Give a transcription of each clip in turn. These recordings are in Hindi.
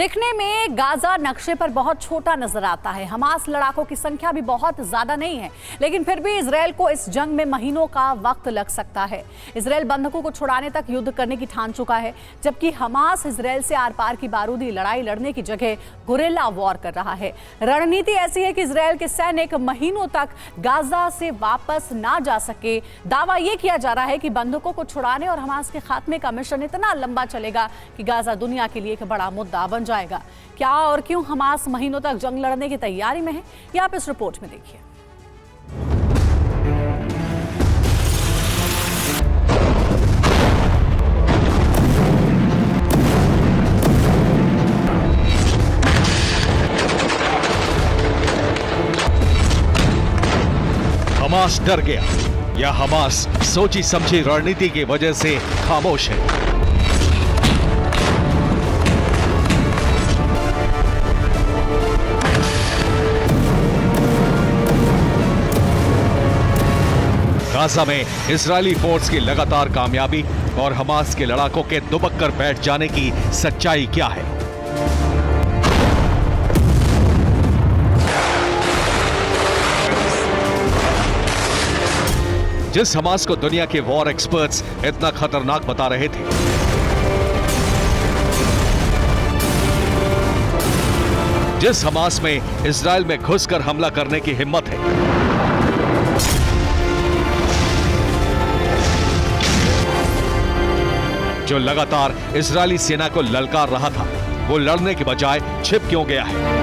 दिखने में गाजा नक्शे पर बहुत छोटा नजर आता है। हमास लड़ाकों की संख्या भी बहुत ज्यादा नहीं है, लेकिन फिर भी इजराइल को इस जंग में महीनों का वक्त लग सकता है। इजराइल बंधकों को छुड़ाने तक युद्ध करने की ठान चुका है, जबकि हमास इजराइल से आर पार की बारूदी लड़ाई लड़ने की जगह गुरिल्ला वॉर कर रहा है। रणनीति ऐसी है कि इजराइल के सैनिक महीनों तक गाजा से वापस ना जा सके। दावा यह किया जा रहा है कि बंधकों को छुड़ाने और हमास के खात्मे का मिशन इतना लंबा चलेगा कि गाजा दुनिया के लिए एक बड़ा मुद्दा बन जाएगा। क्या और क्यों हमास महीनों तक जंग लड़ने की तैयारी में है, ये आप इस रिपोर्ट में देखिए। हमास डर गया या हमास सोची समझी रणनीति की वजह से खामोश है? गाजा में इजरायली फोर्स की लगातार कामयाबी और हमास के लड़ाकों के दुबक कर बैठ जाने की सच्चाई क्या है? जिस हमास को दुनिया के वॉर एक्सपर्ट्स इतना खतरनाक बता रहे थे, जिस हमास में इजराइल में घुसकर हमला करने की हिम्मत है, जो लगातार इजरायली सेना को ललकार रहा था, वो लड़ने के बजाय छिप क्यों गया है?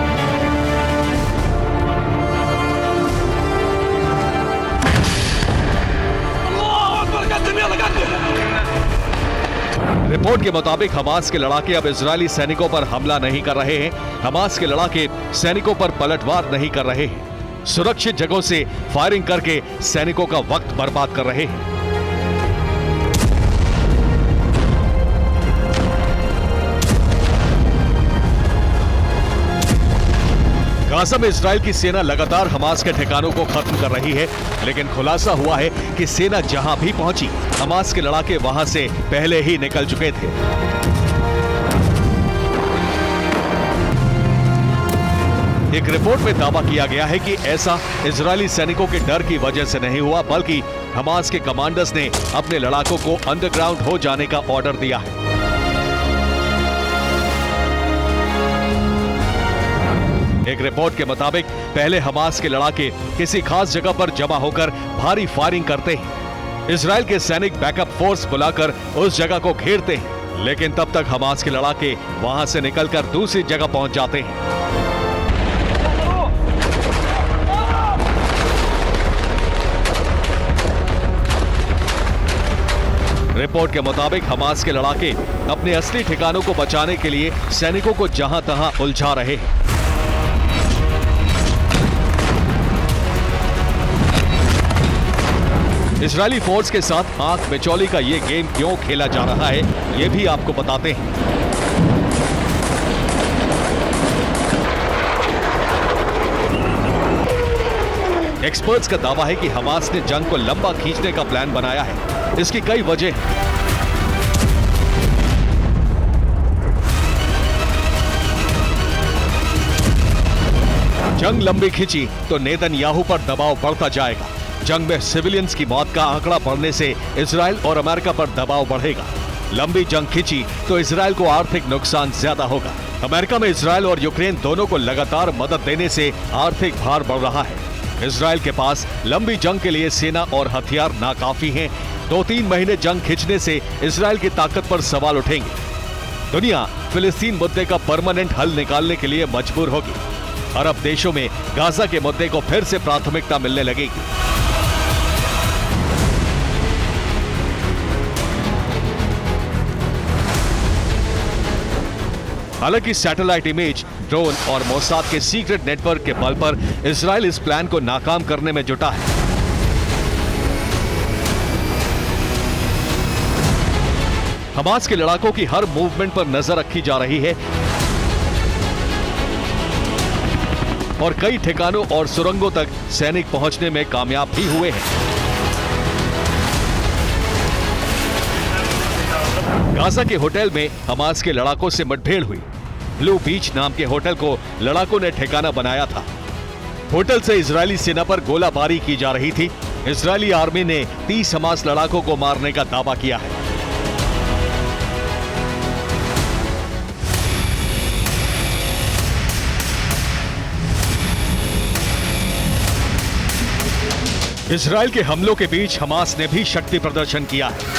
रिपोर्ट के मुताबिक हमास के लड़ाके अब इजरायली सैनिकों पर हमला नहीं कर रहे हैं। हमास के लड़ाके सैनिकों पर पलटवार नहीं कर रहे हैं। सुरक्षित जगहों से फायरिंग करके सैनिकों का वक्त बर्बाद कर रहे हैं। गाजा में इजराइल की सेना लगातार हमास के ठिकानों को खत्म कर रही है, लेकिन खुलासा हुआ है कि सेना जहां भी पहुंची, हमास के लड़ाके वहां से पहले ही निकल चुके थे। एक रिपोर्ट में दावा किया गया है कि ऐसा इजरायली सैनिकों के डर की वजह से नहीं हुआ, बल्कि हमास के कमांडर्स ने अपने लड़ाकों को अंडरग्राउंड हो जाने का ऑर्डर दिया है। एक रिपोर्ट के मुताबिक पहले हमास के लड़ाके किसी खास जगह पर जमा होकर भारी फायरिंग करते हैं। इजराइल के सैनिक बैकअप फोर्स बुलाकर उस जगह को घेरते हैं, लेकिन तब तक हमास के लड़ाके वहां से निकलकर दूसरी जगह पहुंच जाते हैं। रिपोर्ट के मुताबिक हमास के लड़ाके अपने असली ठिकानों को बचाने के लिए सैनिकों को जहां तहां उलझा रहे हैं। इजरायली फोर्स के साथ आंख मिचौली का ये गेम क्यों खेला जा रहा है, ये भी आपको बताते हैं। एक्सपर्ट्स का दावा है कि हमास ने जंग को लंबा खींचने का प्लान बनाया है। इसकी कई वजह हैं। जंग लंबी खींची तो नेतन्याहू पर दबाव बढ़ता जाएगा। जंग में सिविलियंस की मौत का आंकड़ा बढ़ने से इजराइल और अमेरिका पर दबाव बढ़ेगा। लंबी जंग खींची तो इजराइल को आर्थिक नुकसान ज्यादा होगा। अमेरिका में इजराइल और यूक्रेन दोनों को लगातार मदद देने से आर्थिक भार बढ़ रहा है। इजराइल के पास लंबी जंग के लिए सेना और हथियार नाकाफी हैं। 2-3 महीने जंग खींचने से इजराइल की ताकत पर सवाल उठेंगे। दुनिया फिलिस्तीन मुद्दे का परमानेंट हल निकालने के लिए मजबूर होगी। अरब देशों में गाजा के मुद्दे को फिर से प्राथमिकता मिलने लगेगी। हालांकि सैटेलाइट इमेज, ड्रोन और मोसाद के सीक्रेट नेटवर्क के बल पर इजराइल इस प्लान को नाकाम करने में जुटा है। हमास के लड़ाकों की हर मूवमेंट पर नजर रखी जा रही है और कई ठिकानों और सुरंगों तक सैनिक पहुंचने में कामयाब भी हुए हैं। गाजा के होटल में हमास के लड़ाकों से मुठभेड़ हुई। ब्लू बीच नाम के होटल को लड़ाकों ने ठिकाना बनाया था। होटल से इजरायली सेना पर गोलाबारी की जा रही थी। इजरायली आर्मी ने 30 हमास लड़ाकों को मारने का दावा किया है। इजरायल के हमलों के बीच हमास ने भी शक्ति प्रदर्शन किया है।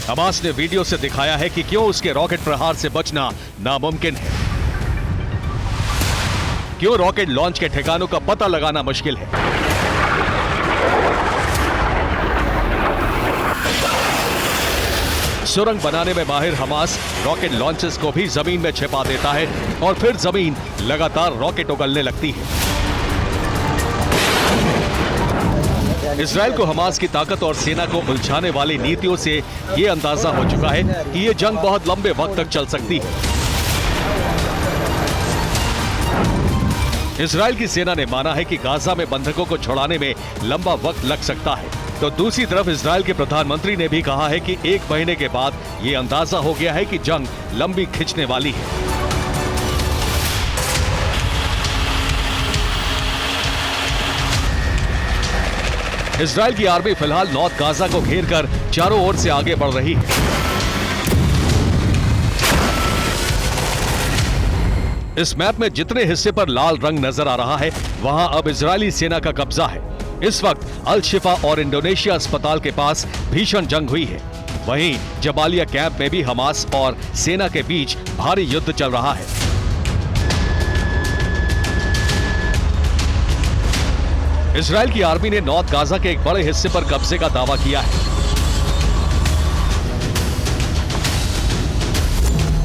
हमास ने वीडियो से दिखाया है कि क्यों उसके रॉकेट प्रहार से बचना नामुमकिन है, क्यों रॉकेट लॉन्च के ठिकानों का पता लगाना मुश्किल है। सुरंग बनाने में माहिर हमास रॉकेट लॉन्चेस को भी जमीन में छिपा देता है और फिर जमीन लगातार रॉकेट उगलने लगती है। इजरायल को हमास की ताकत और सेना को उलझाने वाली नीतियों से यह अंदाजा हो चुका है कि यह जंग बहुत लंबे वक्त तक चल सकती है। इजरायल की सेना ने माना है कि गाजा में बंधकों को छुड़ाने में लंबा वक्त लग सकता है, तो दूसरी तरफ इजरायल के प्रधानमंत्री ने भी कहा है कि 1 महीने के बाद यह अंदाजा हो गया है कि जंग लंबी खिंचने वाली है। इजरायल की आर्मी फिलहाल नॉर्थ गाजा को घेरकर चारों ओर से आगे बढ़ रही है। इस मैप में जितने हिस्से पर लाल रंग नजर आ रहा है, वहां अब इजरायली सेना का कब्जा है। इस वक्त अल शिफा और इंडोनेशिया अस्पताल के पास भीषण जंग हुई है। वहीं जबालिया कैंप में भी हमास और सेना के बीच भारी युद्ध चल रहा है। इजरायल की आर्मी ने नॉर्थ गाजा के एक बड़े हिस्से पर कब्जे का दावा किया है।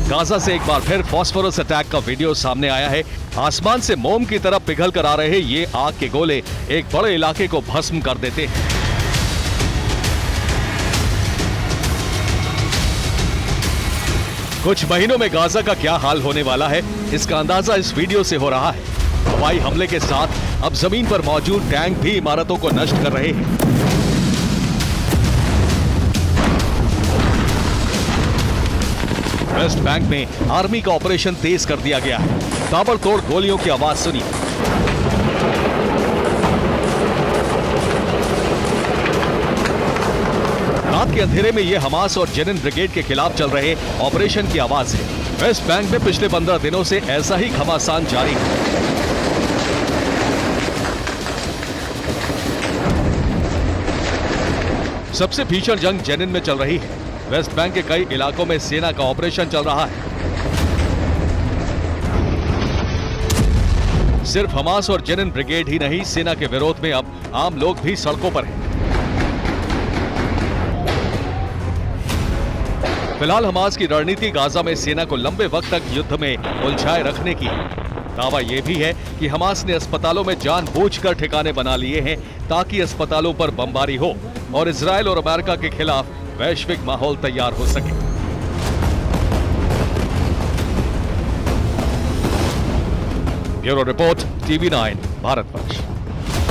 गाजा से एक बार फिर फास्फोरस अटैक का वीडियो सामने आया है। आसमान से मोम की तरफ पिघल कर आ रहे ये आग के गोले एक बड़े इलाके को भस्म कर देते हैं। कुछ महीनों में गाजा का क्या हाल होने वाला है, इसका अंदाजा इस वीडियो से हो रहा है। हवाई हमले के साथ अब जमीन पर मौजूद टैंक भी इमारतों को नष्ट कर रहे हैं। वेस्ट बैंक में आर्मी का ऑपरेशन तेज कर दिया गया है। ताबड़तोड़ गोलियों की आवाज सुनी। रात के अंधेरे में यह हमास और जेनिन ब्रिगेड के खिलाफ चल रहे ऑपरेशन की आवाज है। वेस्ट बैंक में पिछले 15 दिनों से ऐसा ही घमासान जारी है। सबसे भीषण जंग जेनिन में चल रही है। वेस्ट बैंक के कई इलाकों में सेना का ऑपरेशन चल रहा है। सिर्फ हमास और जेनिन ब्रिगेड ही नहीं, सेना के विरोध में अब आम लोग भी सड़कों पर हैं। फिलहाल हमास की रणनीति गाजा में सेना को लंबे वक्त तक युद्ध में उलझाए रखने की है। दावा यह भी है कि हमास ने अस्पतालों में जानबूझकर ठिकाने बना लिए हैं ताकि अस्पतालों पर बमबारी हो और इजरायल और अमेरिका के खिलाफ वैश्विक माहौल तैयार हो सके। Bureau report, TV9 Bharatvarsh.